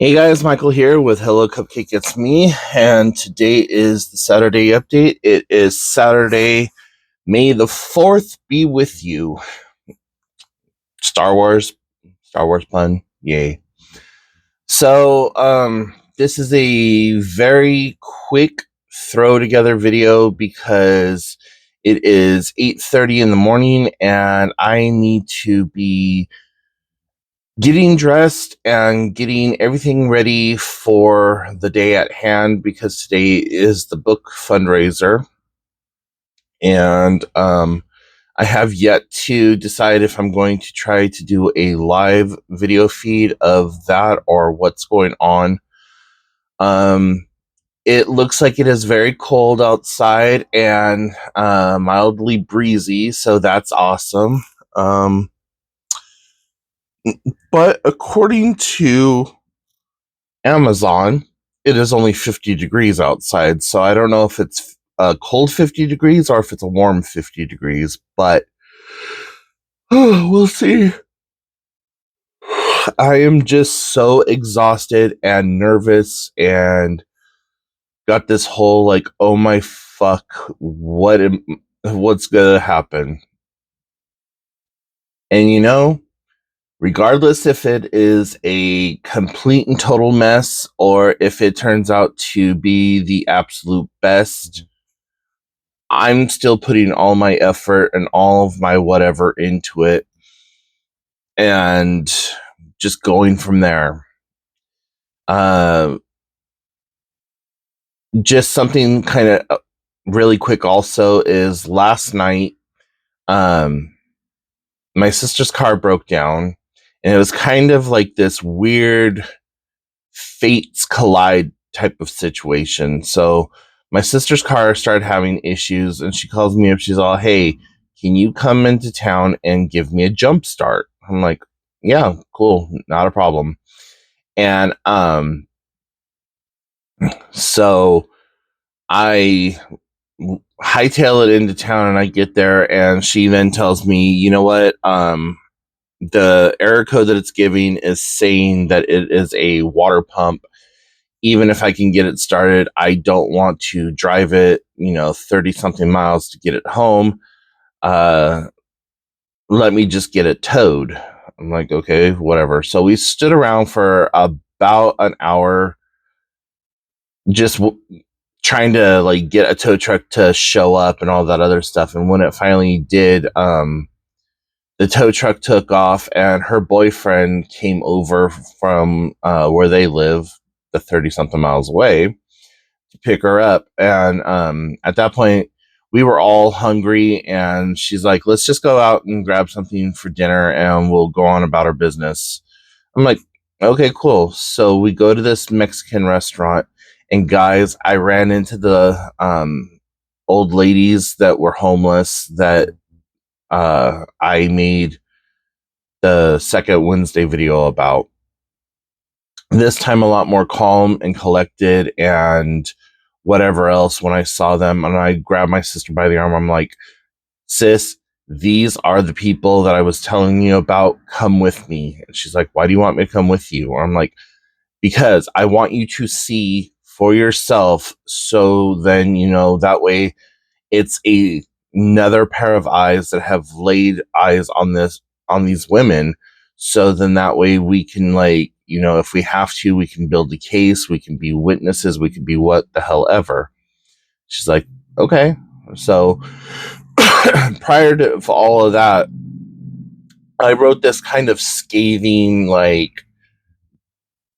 Hey guys, Michael here with Hello Cupcake Its Me, and today is the Saturday update. It is Saturday, May the 4th be with you. Star Wars, Star Wars pun, yay. So, this is a very quick throw together video because it is 8:30 in the morning and I need to be getting dressed and getting everything ready for the day at hand because today is the book fundraiser. And I have yet to decide if I'm going to try to do a live video feed of that or what's going on. It looks like it is very cold outside and mildly breezy, so that's awesome. But according to Amazon, it is only 50 degrees outside, so I don't know if it's a cold 50 degrees or if it's a warm 50 degrees, but we'll see. I am just so exhausted and nervous and got this whole like, oh my fuck, what's gonna happen? And regardless if it is a complete and total mess or if it turns out to be the absolute best, I'm still putting all my effort and all of my whatever into it and just going from there. Uh, just something kind of really quick also is last night, um, my sister's car broke down and it was kind of like this weird fates collide type of situation. So my sister's car started having issues and she calls me up. She's all, hey, can you come into town and give me a jump start? I'm like, yeah, cool, not a problem. And so I hightail it into town and I get there and she then tells me, you know what? The error code that it's giving is saying that it is a water pump. Even if I can get it started, I don't want to drive it, 30 something miles to get it home. Let me just get it towed. I'm like, okay, whatever. So we stood around for about an hour just trying to like get a tow truck to show up and all that other stuff. And when it finally did, the tow truck took off and her boyfriend came over from where they live, the 30 something miles away, to pick her up. And at that point, we were all hungry. And she's like, let's just go out and grab something for dinner and we'll go on about our business. I'm like, okay, cool. So we go to this Mexican restaurant. And guys, I ran into the old ladies that were homeless that I made the second Wednesday video about. This time a lot more calm and collected and whatever else when I saw them. And I grabbed my sister by the arm. I'm like, sis, these are the people that I was telling you about. Come with me. And she's like, why do you want me to come with you? Or I'm like, because I want you to see for yourself. So then, that way it's another pair of eyes that have laid eyes on these women. So then that way we can if we have to, we can build a case, we can be witnesses, we can be what the hell ever. She's like, okay. So prior to all of that, I wrote this kind of scathing, like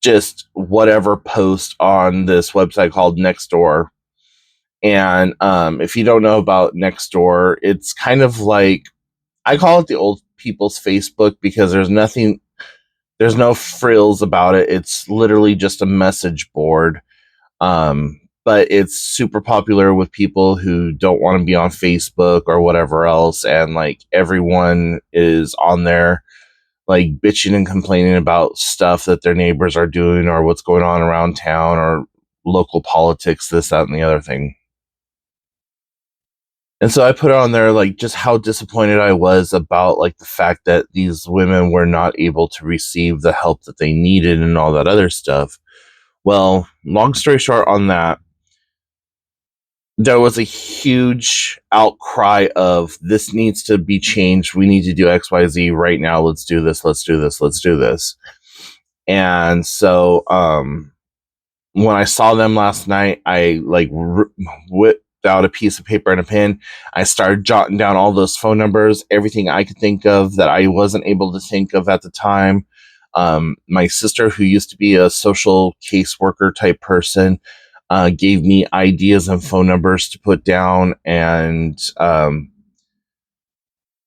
just whatever post on this website called Nextdoor. And if you don't know about Nextdoor, it's kind of like, I call it the old people's Facebook because there's no frills about it. It's literally just a message board. But it's super popular with people who don't want to be on Facebook or whatever else. And like everyone is on there, like bitching and complaining about stuff that their neighbors are doing or what's going on around town or local politics, this, that, and the other thing. And so I put on there like just how disappointed I was about like the fact that these women were not able to receive the help that they needed and all that other stuff. Well, long story short on that, there was a huge outcry of this needs to be changed. We need to do XYZ right now. Let's do this. Let's do this. Let's do this. And so when I saw them last night, I like whipped out a piece of paper and a pen. I started jotting down all those phone numbers, everything I could think of that I wasn't able to think of at the time. My sister, who used to be a social caseworker type person, gave me ideas and phone numbers to put down, and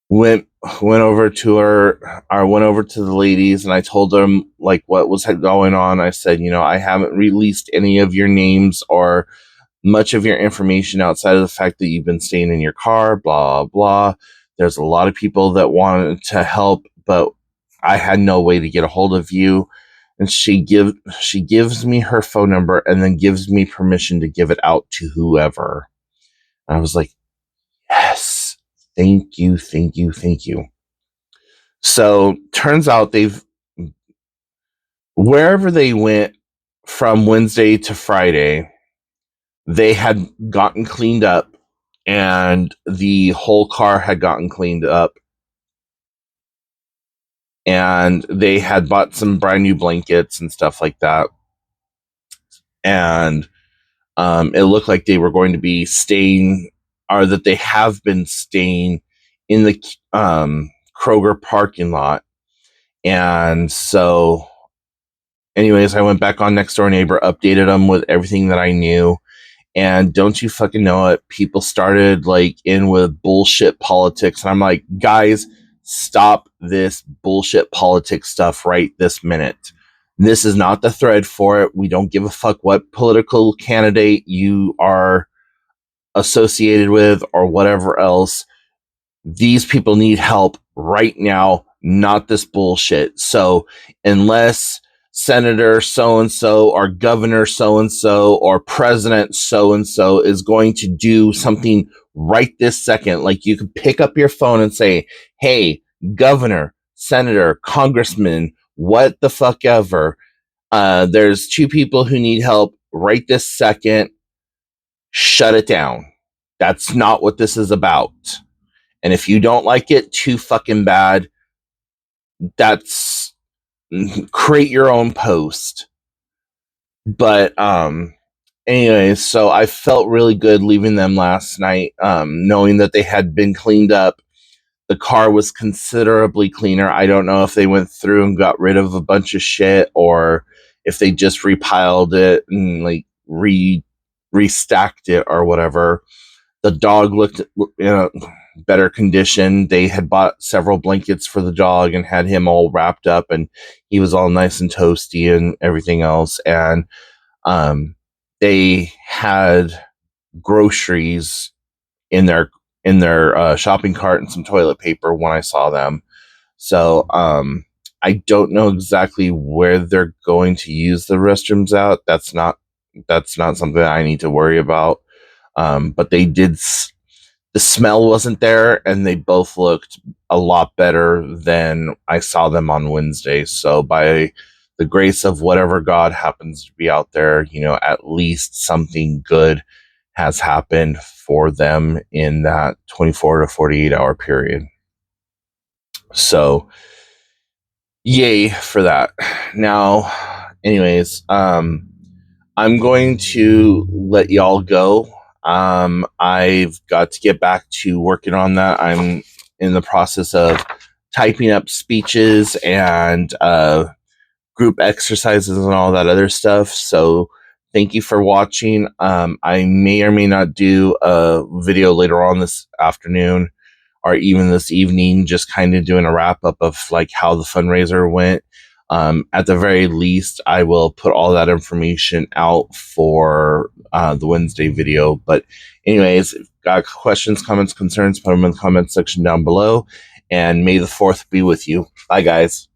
went over to her. I went over to the ladies, and I told them like what was going on. I said, I haven't released any of your names or much of your information outside of the fact that you've been staying in your car, blah blah. There's a lot of people that wanted to help, but I had no way to get a hold of you. And she gives me her phone number and then gives me permission to give it out to whoever. And I was like, yes, thank you, thank you, thank you. So turns out wherever they went from Wednesday to Friday, they had gotten cleaned up, and the whole car had gotten cleaned up, and they had bought some brand new blankets and stuff like that. And it looked like they were going to be staying, or that they have been staying in the Kroger parking lot. And so, anyways, I went back on Next Door Neighbor, updated them with everything that I knew. And don't you fucking know it, people started like in with bullshit politics. And I'm like, guys, stop this bullshit politics stuff right this minute. This is not the thread for it. We don't give a fuck what political candidate you are associated with or whatever else. These people need help right now, not this bullshit. So unless Senator so-and-so or Governor so-and-so or President so-and-so is going to do something right this second, like you could pick up your phone and say, hey, Governor, Senator, Congressman, what the fuck ever, there's two people who need help right this second. Shut it down. That's not what this is about. And if you don't like it too fucking bad, that's create your own post. But anyways, so I felt really good leaving them last night, knowing that they had been cleaned up. The car was considerably cleaner. I don't know if they went through and got rid of a bunch of shit or if they just repiled it and like restacked it or whatever. The dog looked in a better condition. They had bought several blankets for the dog and had him all wrapped up, and he was all nice and toasty and everything else. And they had groceries in their shopping cart and some toilet paper when I saw them. So I don't know exactly where they're going to use the restrooms out. That's not something that I need to worry about. But they did. The smell wasn't there, and they both looked a lot better than I saw them on Wednesday. So by the grace of whatever God happens to be out there, at least something good has happened for them in that 24 to 48 hour period. So yay for that. Now, anyways, I'm going to let y'all go. I've got to get back to working on that. I'm in the process of typing up speeches and group exercises and all that other stuff. So thank you for watching. I may or may not do a video later on this afternoon or even this evening, just kind of doing a wrap up of like how the fundraiser went. At the very least, I will put all that information out for the Wednesday video. But anyways, if got questions, comments, concerns, put them in the comments section down below. And may the 4th be with you. Bye, guys.